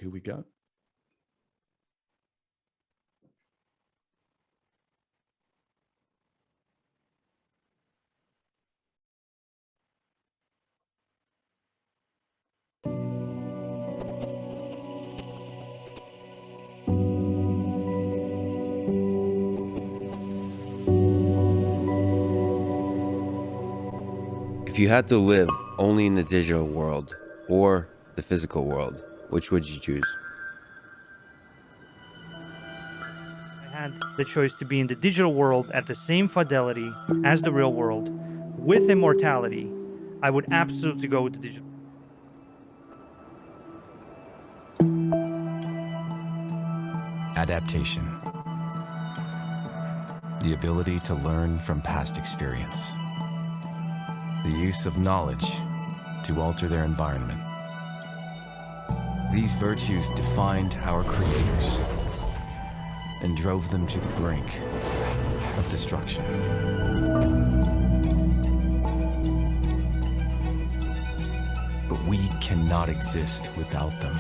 here we go. If you had to live only in the digital world or the physical world, which would you choose? I had the choice to be in the digital world at the same fidelity as the real world with immortality. I would absolutely go with the digital. Adaptation. The ability to learn from past experience. The use of knowledge to alter their environment. These virtues defined our creators and drove them to the brink of destruction. But we cannot exist without them.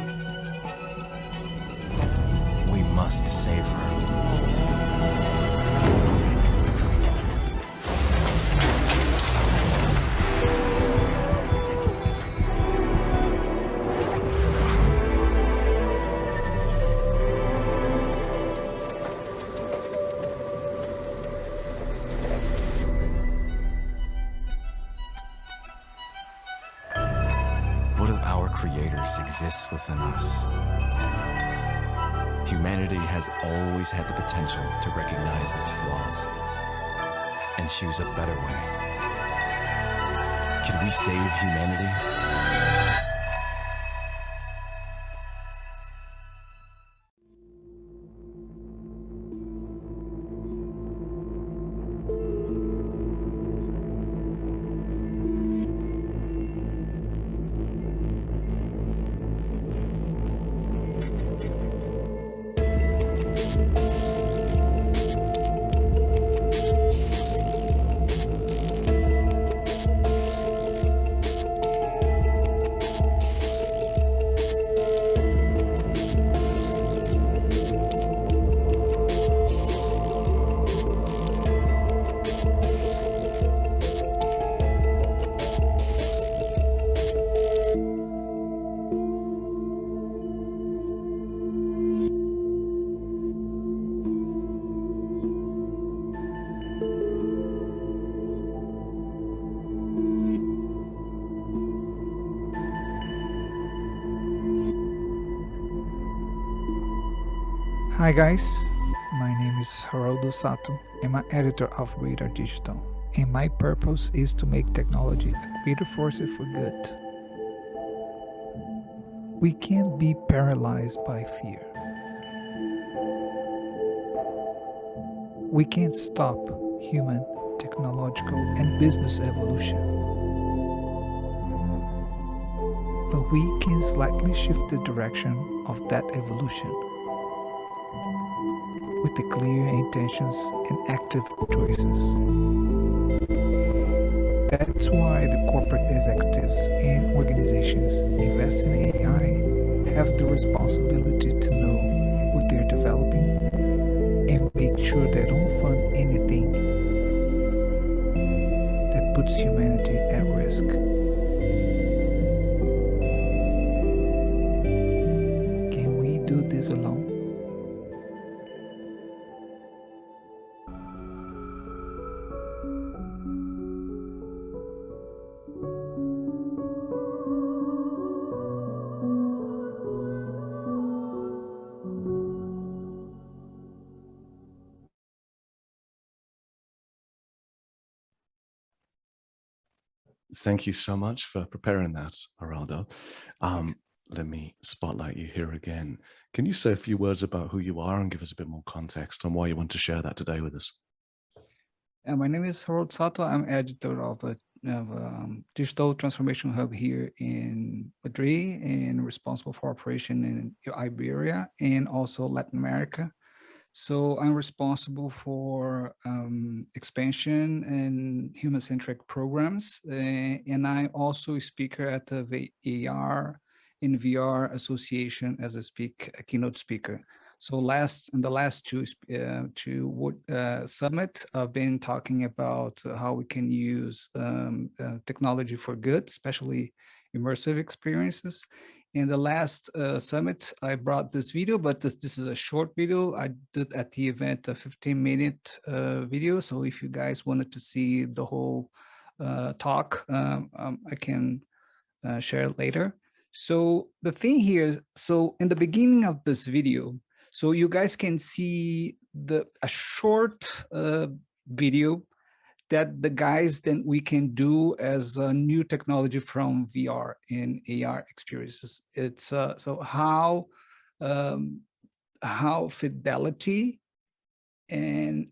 We must save her. What of our creators exists within us? Humanity has always had the potential to recognize its flaws and choose a better way. Can we save humanity? Hi guys, my name is Haroldo Sato. I'm an editor of Radar Digital, and my purpose is to make technology a greater force for good. We can't be paralyzed by fear. We can't stop human, technological, and business evolution. But we can slightly shift the direction of that evolution with the clear intentions and active choices. That's why the corporate executives and organizations investing in AI have the responsibility to know what they're developing and make sure they don't fund anything that puts humanity at risk. Can we do this alone? Thank you so much for preparing that, Haroldo. Let me spotlight you here again. Can you say a few words about who you are and give us a bit more context on why you want to share that today with us? My name is Haroldo Sato. I'm editor of a digital transformation hub here in Madrid and responsible for operation in Iberia and also Latin America. So I'm responsible for expansion and human-centric programs. And I'm also a speaker at the AR in VR Association as a keynote speaker. So in the last two summit, I've been talking about how we can use technology for good, especially immersive experiences. In the last summit, I brought this video, but this is a short video. I did at the event a 15-minute video. So if you guys wanted to see the whole talk, I can share it later. So the thing here, so in the beginning of this video, so you guys can see a short video that the guys then we can do as a new technology from VR and AR experiences. It's so how fidelity and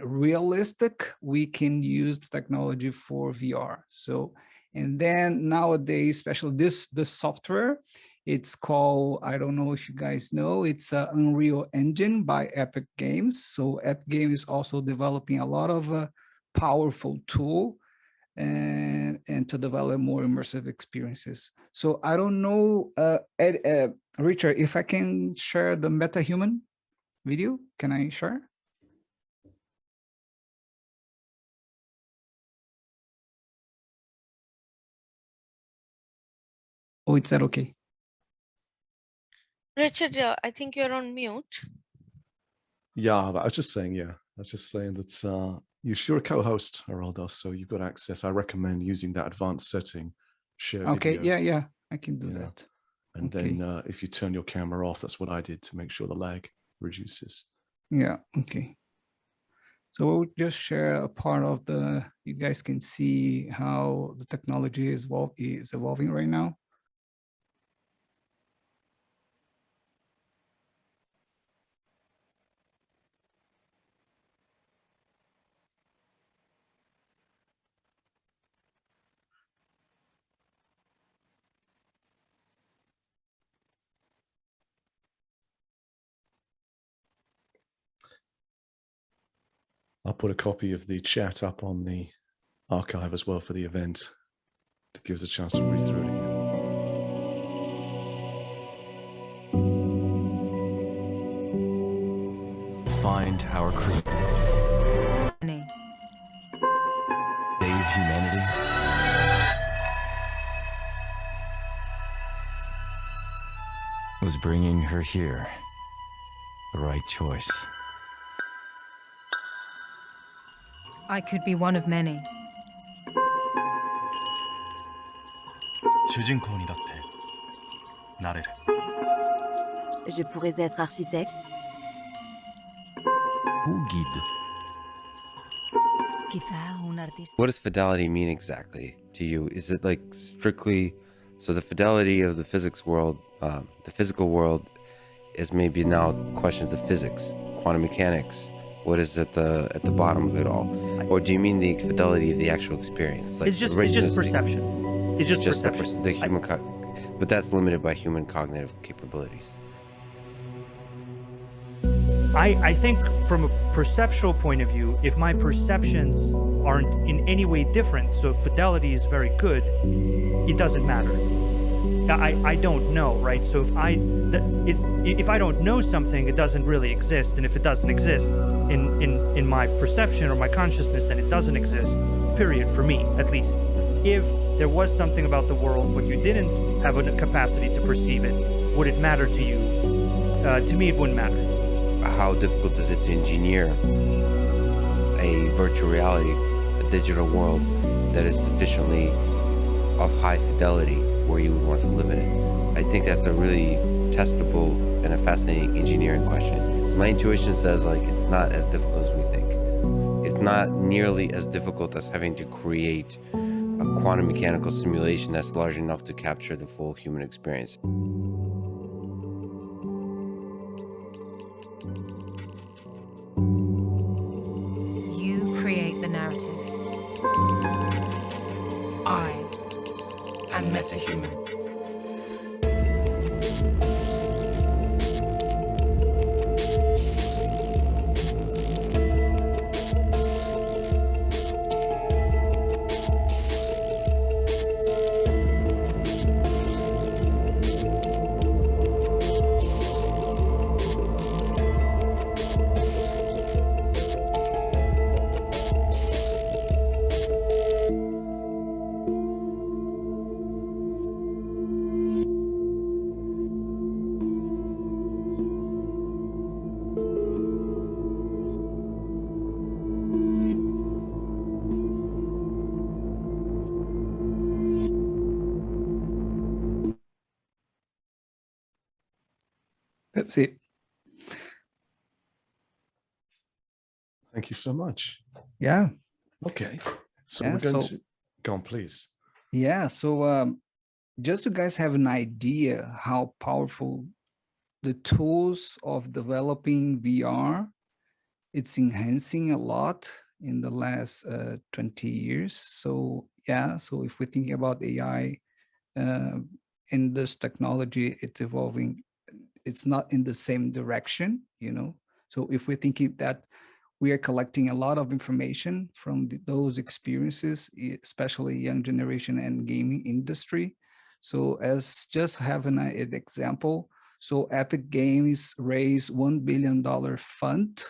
realistic we can use the technology for VR. So, and then nowadays, especially this software, it's called, I don't know if you guys know, it's Unreal Engine by Epic Games. So Epic Games is also developing a lot of powerful tool and to develop more immersive experiences. So I don't know, Richard, if I can share the MetaHuman video, can I share? Oh, is that okay? Richard, I think you're on mute. Yeah, but I was just saying, I was just saying that you're a co-host, Haroldo, so you've got access. I recommend using that advanced setting. Share Okay, video, yeah, I can do that. and okay. then if you turn your camera off, that's what I did to make sure the lag reduces. Yeah, okay. So we'll just share a part of you guys can see how the technology is evolving right now. I'll put a copy of the chat up on the archive as well for the event to give us a chance to read through it again. Find our crew. Save humanity. Was bringing her here the right choice? I could be one of many. Je pourrais être architecte. Ou guide. Quizá un artista. What does fidelity mean exactly to you? Is it like strictly, so the fidelity of the physics world, the physical world is maybe now questions of physics, quantum mechanics. What is at the bottom of it all? Or do you mean the fidelity of the actual experience? Like It's just perception. It's just perception. The human, but that's limited by human cognitive capabilities. I think from a perceptual point of view, if my perceptions aren't in any way different, so if fidelity is very good, it doesn't matter. I don't know, right? So if I don't know something, it doesn't really exist, and if it doesn't exist in my perception or my consciousness, then it doesn't exist. Period, for me, at least. If there was something about the world, but you didn't have a capacity to perceive it, would it matter to you? To me, it wouldn't matter. How difficult is it to engineer a virtual reality, a digital world that is sufficiently of high fidelity where you would want to live in it? I think that's a really testable and a fascinating engineering question. So my intuition says like it's not as difficult as we think. It's not nearly as difficult as having to create a quantum mechanical simulation that's large enough to capture the full human experience. You create the narrative. I am MetaHuman. That's it. Thank you so much. Yeah. Okay. So Yeah. we're going So to go on, please. yeah. So just so you guys have an idea how powerful the tools of developing VR, it's enhancing a lot in the last 20 years. So yeah, so if we're thinking about AI in this technology, it's evolving, it's not in the same direction, you know. So if we're thinking that we are collecting a lot of information from those experiences, especially young generation and gaming industry. So as just having an example, so Epic Games raised $1 billion fund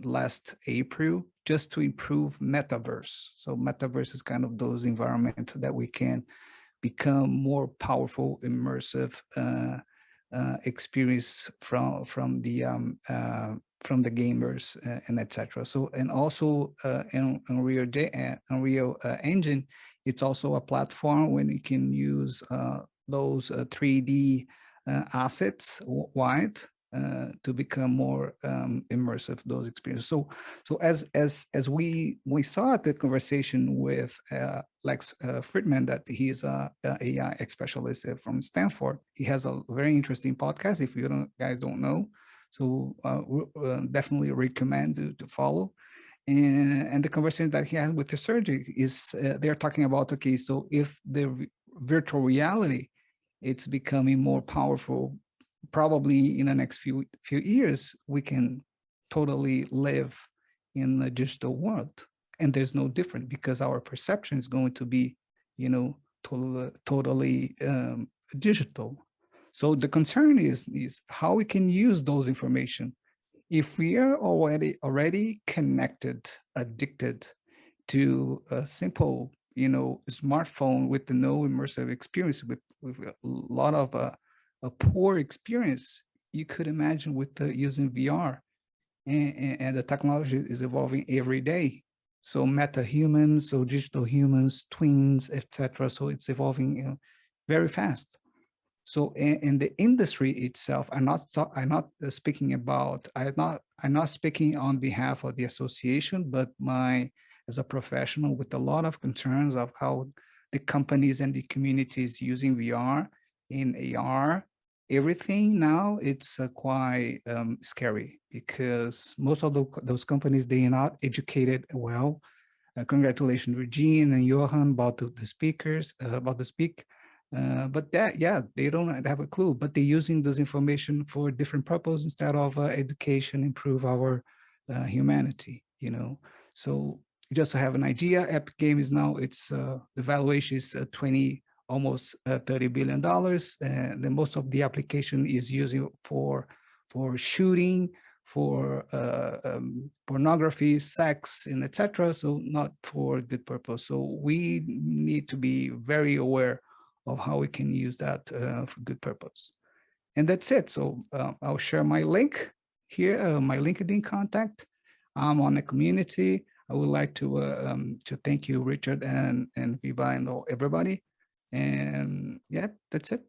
last April just to improve metaverse. So metaverse is kind of those environments that we can become more powerful, immersive experience from the gamers and etc. So and also in Unreal Engine, it's also a platform when you can use those 3D assets wide to become more immersive those experiences. So as we saw the conversation with Lex Friedman, that he's a AI specialist from Stanford. He has a very interesting podcast. If you guys don't know, so definitely recommend to follow. And the conversation that he had with the surgeon is they're talking about, okay, so if the virtual reality it's becoming more powerful, probably in the next few years we can totally live in the digital world, and there's no different because our perception is going to be, you know, totally digital. So the concern is how we can use those information. If we are already connected, addicted to a simple, you know, smartphone with no immersive experience, with a lot of a poor experience, you could imagine with using VR, and the technology is evolving every day. So meta humans, so digital humans, twins, etc. So it's evolving, you know, very fast. So in the industry itself, I'm not speaking about, I'm not speaking on behalf of the association, but as a professional with a lot of concerns of how the companies and the communities using VR in AR, everything now, it's quite scary because most of those companies, they are not educated well. Congratulations, Regine and Johan, about the speakers, about the speak. But that, yeah, they don't have a clue, but they're using this information for different purpose instead of education, improve our humanity, you know. So just to have an idea, Epic Game is now, it's the valuation is 20, almost $30 billion. And then most of the application is using for shooting, for pornography, sex, and etc. So not for good purpose. So we need to be very aware of how we can use that for good purpose. And that's it. So I'll share my link here, my LinkedIn contact. I'm on the community. I would like to thank you, Richard and Viva and everybody. And yeah, that's it.